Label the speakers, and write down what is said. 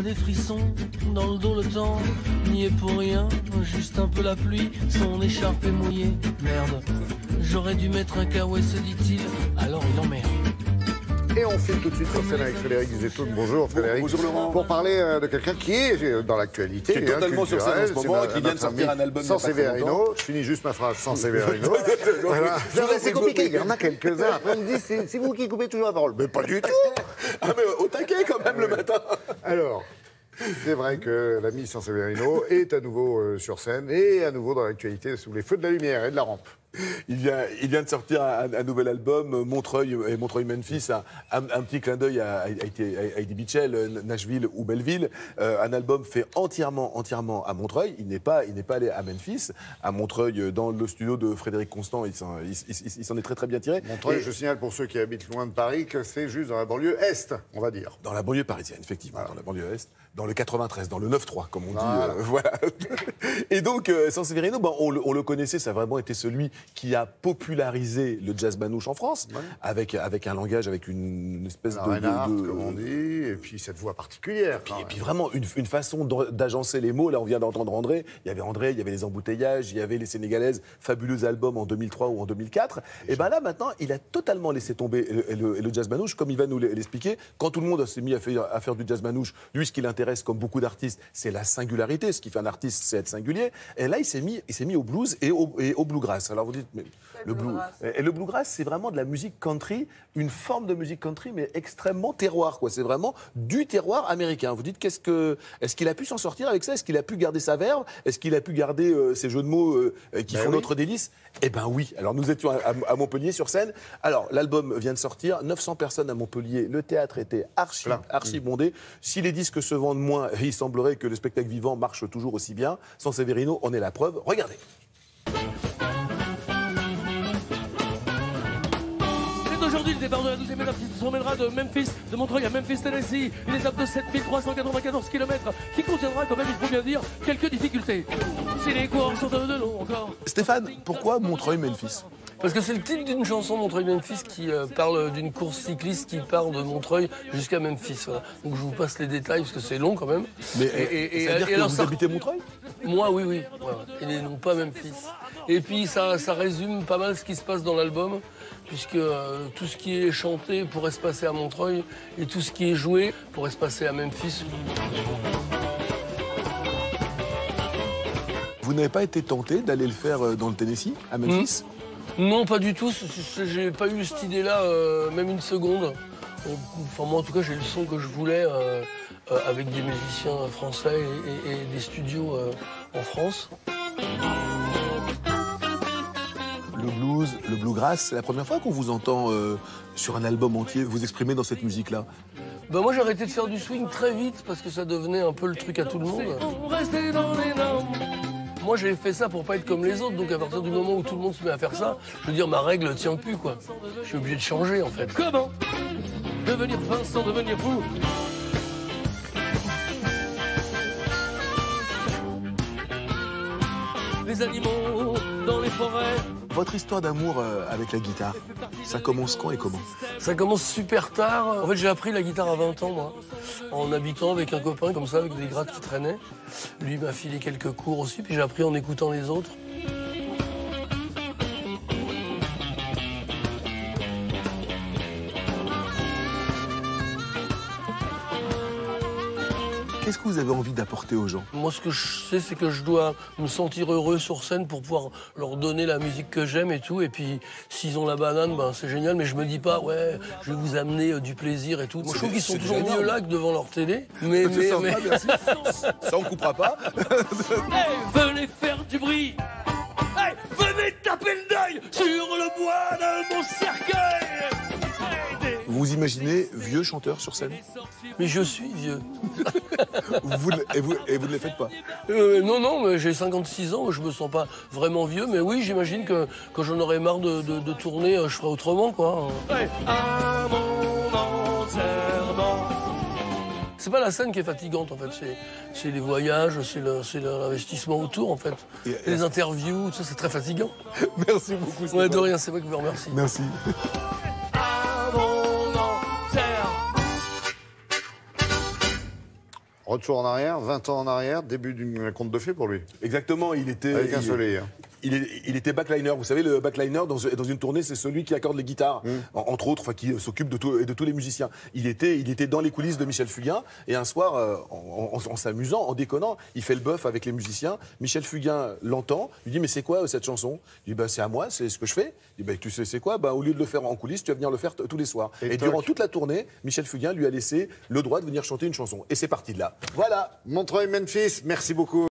Speaker 1: des frissons dans le dos, le temps n'y est pour rien, juste un peu la pluie, son écharpe est mouillée. Merde, j'aurais dû mettre un kawaii, se dit-il, alors il emmerde.
Speaker 2: Et on file tout de suite sur scène avec Frédéric Zetoun. Bonjour Frédéric.
Speaker 3: Bonjour Laurent.
Speaker 2: Pour parler de quelqu'un qui est dans l'actualité.
Speaker 3: Qui est totalement sur scène en ce moment et qui vient de sortir un album.
Speaker 2: Sans Severino. Je finis juste ma phrase sans Severino. Voilà. C'est compliqué, il y en a quelques-uns. Après on me dit, c'est vous qui coupez toujours la parole. Mais pas du tout.
Speaker 3: Ah mais au taquet quand même le matin.
Speaker 2: Alors, c'est vrai que l'ami Sans Severino est à nouveau sur scène et à nouveau dans l'actualité sous les feux de la lumière et de la rampe.
Speaker 3: Il vient de sortir un nouvel album, Montreuil et Montreuil-Memphis, un petit clin d'œil à Heidi Mitchell, Nashville ou Belleville. Un album fait entièrement à Montreuil. Il n'est pas allé à Memphis, à Montreuil, dans le studio de Frédéric Constant. Il s'en est très très bien tiré.
Speaker 2: Montreuil, je signale pour ceux qui habitent loin de Paris que c'est juste dans la banlieue est, on va dire.
Speaker 3: Dans la banlieue parisienne, effectivement, voilà. Dans la banlieue est, dans le 93, dans le 9-3, comme on dit. Voilà. Et donc, Sans Severino, on le connaissait, ça a vraiment été celui qui a popularisé le jazz manouche en France, avec un langage, avec une espèce
Speaker 2: comme on dit, et puis cette voix particulière.
Speaker 3: Et puis vraiment une façon d'agencer les mots. Là, on vient d'entendre André, il y avait les embouteillages, il y avait les Sénégalaises, fabuleux album en 2003 ou en 2004. Et bien là, maintenant, il a totalement laissé tomber le jazz manouche, comme il va nous l'expliquer. Quand tout le monde s'est mis à faire du jazz manouche, lui, ce qui l'intéresse, comme beaucoup d'artistes, c'est la singularité. Ce qui fait un artiste, c'est être singulier. Et là, il s'est mis au blues et au bluegrass. Alors vous dites, mais le bluegrass, c'est vraiment de la musique country, une forme de musique country, mais extrêmement terroir, quoi. C'est vraiment du terroir américain. Vous dites, est-ce qu'il a pu s'en sortir avec ça? Est-ce qu'il a pu garder sa verve? Est-ce qu'il a pu garder ces jeux de mots qui font notre délice? Eh ben oui. Alors nous étions à Montpellier sur scène. Alors l'album vient de sortir, 900 personnes à Montpellier. Le théâtre était archi bondé. Si les disques se vendent moins, il semblerait que le spectacle vivant marche toujours aussi bien. Sans Severino, on est la preuve. Regardez.
Speaker 1: Aujourd'hui, le départ de la 12e étape qui se promènera de Memphis, de Montreuil à Memphis, Tennessee. Une étape de 7394 km qui contiendra quand même, il faut bien dire, quelques difficultés. Si les coureurs sont de long encore.
Speaker 3: Stéphane, pourquoi Montreuil-Memphis?
Speaker 1: Parce que c'est le titre d'une chanson, Montreuil-Memphis, qui parle d'une course cycliste qui part de Montreuil jusqu'à Memphis. Voilà. Donc je vous passe les détails parce que c'est long quand même.
Speaker 3: Mais c'est-à-dire que vous habitez Montreuil?
Speaker 1: Moi, oui. Ouais. Et non pas Memphis. Et puis ça résume pas mal ce qui se passe dans l'album, puisque tout ce qui est chanté pourrait se passer à Montreuil et tout ce qui est joué pourrait se passer à Memphis.
Speaker 3: Vous n'avez pas été tenté d'aller le faire dans le Tennessee, à Memphis?
Speaker 1: Non, pas du tout. J'ai pas eu cette idée-là, même une seconde. Enfin, moi, en tout cas, j'ai le son que je voulais avec des musiciens français et des studios en France.
Speaker 3: Le blues, le bluegrass, c'est la première fois qu'on vous entend sur un album entier vous exprimer dans cette musique-là.
Speaker 1: Ben moi, j'ai arrêté de faire du swing très vite parce que ça devenait un peu le truc à tout le monde. Moi, j'ai fait ça pour pas être comme les autres, donc à partir du moment où tout le monde se met à faire ça, je veux dire, ma règle tient plus, quoi. Je suis obligé de changer, en fait. Comment devenir fin sans devenir fou? Les animaux dans les forêts.
Speaker 3: Votre histoire d'amour avec la guitare, ça commence quand et comment?
Speaker 1: Ça commence super tard. En fait, j'ai appris la guitare à 20 ans, moi, en habitant avec un copain, comme ça, avec des grattes qui traînaient. Lui m'a filé quelques cours aussi, puis j'ai appris en écoutant les autres.
Speaker 3: Qu'est-ce que vous avez envie d'apporter aux gens?
Speaker 1: Moi, ce que je sais, c'est que je dois me sentir heureux sur scène pour pouvoir leur donner la musique que j'aime et tout. Et puis, s'ils ont la banane, ben, c'est génial. Mais je me dis pas, ouais, je vais vous amener du plaisir et tout. Moi, je trouve qu'ils sont toujours mieux là que devant leur télé. Mais...
Speaker 3: Ça, on coupera pas.
Speaker 1: Hey, venez faire du bruit. Hey, venez taper le deuil sur le bois de mon cercueil.
Speaker 3: Vous vous imaginez vieux chanteur sur scène?
Speaker 1: Mais je suis vieux.
Speaker 3: Et vous ne les faites pas?
Speaker 1: Non, mais j'ai 56 ans, je me sens pas vraiment vieux, mais oui, j'imagine que quand j'en aurai marre de tourner, je ferai autrement, quoi. Ouais. À mon enterrement. C'est pas la scène qui est fatigante, en fait, c'est les voyages, c'est l'investissement autour, en fait. Les interviews, tout ça, c'est très fatigant.
Speaker 3: Merci beaucoup.
Speaker 1: Ouais, de rien, c'est moi qui vous remercie.
Speaker 3: Merci.
Speaker 2: Retour en arrière, 20 ans en arrière, début d'un conte de fées pour lui.
Speaker 3: Exactement, il était...
Speaker 2: Avec un soleil.
Speaker 3: Il était backliner. Vous savez, le backliner, dans une tournée, c'est celui qui accorde les guitares, entre autres, qui s'occupe de tous les musiciens. Il était dans les coulisses de Michel Fugain, et un soir, en s'amusant, en déconnant, il fait le bœuf avec les musiciens. Michel Fugain l'entend, lui dit « Mais c'est quoi cette chanson ?» Il dit bah, « C'est à moi, c'est ce que je fais. » Il dit bah, « Tu sais c'est quoi bah, au lieu de le faire en coulisses, tu vas venir le faire tous les soirs. » Et durant toute la tournée, Michel Fugain lui a laissé le droit de venir chanter une chanson. Et c'est parti de là. Voilà.
Speaker 2: Montreuil-Memphis, merci beaucoup.